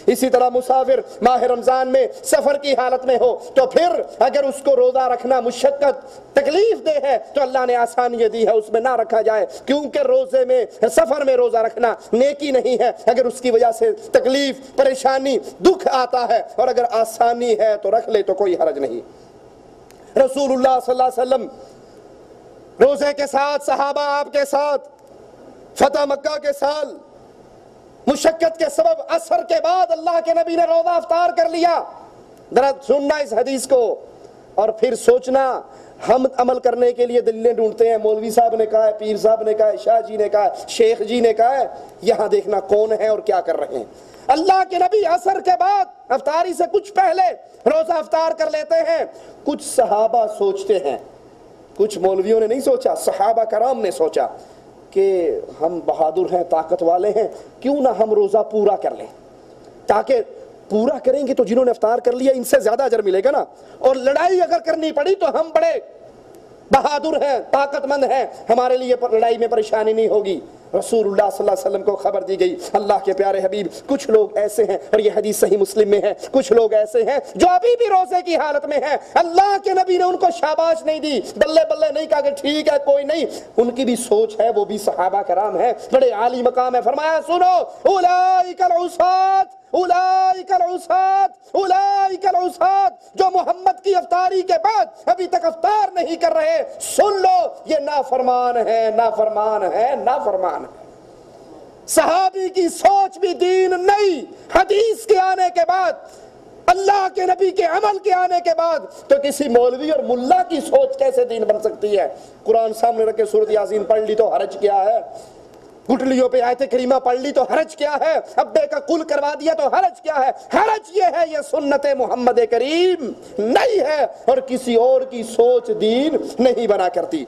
اسی طرح مسافر ماہ رمضان میں سفر کی حالت میں ہو تو پھر اگر اس کو روزہ رکھنا مشقت تکلیف دہ ہے تو اللہ نے آسانی دی ہے اس میں نہ رکھا جائے، کیونکہ روزے میں سفر میں روزہ رکھنا نیکی نہیں ہے۔ اگر اس کی وجہ سے تکلیف پریشانی دکھ آتا ہے اور اگر آسانی ہے تو رکھ لے تو کوئی حرج نہیں۔ رسول اللہ صلی اللہ علیہ وسلم روزے کے ساتھ، صحابہ آپ کے ساتھ، فتح مکہ کے سال مشقت کے سبب عصر کے بعد اللہ کے نبی نے روزہ افطار کر لیا۔ ذرا سننا اس حدیث کو اور پھر سوچنا۔ ہم عمل کرنے کے لیے دلیلیں ڈھونڈتے ہیں، مولوی صاحب نے کہا ہے، پیر صاحب نے کہا ہے، شاہ جی نے کہا ہے، شیخ جی نے کہا ہے، یہاں دیکھنا کون ہے اور کیا کر رہے ہیں۔ اللہ کے نبی عصر کے بعد افطاری سے کچھ پہلے روزہ افطار کر لیتے ہیں۔ کچھ صحابہ سوچتے ہیں، کچھ مولویوں نے نہیں سوچا، صحابہ کرام نے سوچا کہ ہم بہادر ہیں، طاقت والے ہیں، کیوں نہ ہم روزہ پورا کر لیں، تاکہ پورا کریں گے تو جنہوں نے افطار کر لیا ان سے زیادہ اجر ملے گا نا، اور لڑائی اگر کرنی پڑی تو ہم بڑے بہادر ہیں، طاقت مند ہیں، ہمارے لیے لڑائی میں پریشانی نہیں ہوگی۔ رسول اللہ صلی اللہ علیہ وسلم کو خبر دی گئی، اللہ کے پیارے حبیب کچھ لوگ ایسے ہیں، اور یہ حدیث صحیح مسلم میں ہے، کچھ لوگ ایسے ہیں جو ابھی بھی روزے کی حالت میں ہیں۔ اللہ کے نبی نے ان کو شاباش نہیں دی، بلے بلے نہیں کہا کہ ٹھیک ہے کوئی نہیں، ان کی بھی سوچ ہے، وہ بھی صحابہ کرام ہیں، بڑے عالی مقام ہے۔ فرمایا سنو، اولئک العصاة اولئک العصاة اولئک العصاة، جو محمد کی افطاری کے بعد ابھی تک افطار نہیں کر رہے، سن لو یہ نافرمان ہے، نافرمان ہے، نافرمان ہے۔ صحابی کی سوچ بھی دین نہیں، حدیث کے آنے کے بعد، اللہ کے نبی کے عمل کے آنے کے بعد تو کسی مولوی اور ملا کی سوچ کیسے دین بن سکتی ہے؟ قرآن سامنے رکھ کے سورۃ یاسین پڑھ لی تو حرج کیا ہے؟ گٹلیوں پہ آیت کریمہ پڑھ لی تو حرج کیا ہے؟ ابے کا کل کروا دیا تو حرج کیا ہے؟ حرج یہ ہے، یہ سنت محمد کریم نہیں ہے، اور کسی اور کی سوچ دین نہیں بنا کرتی۔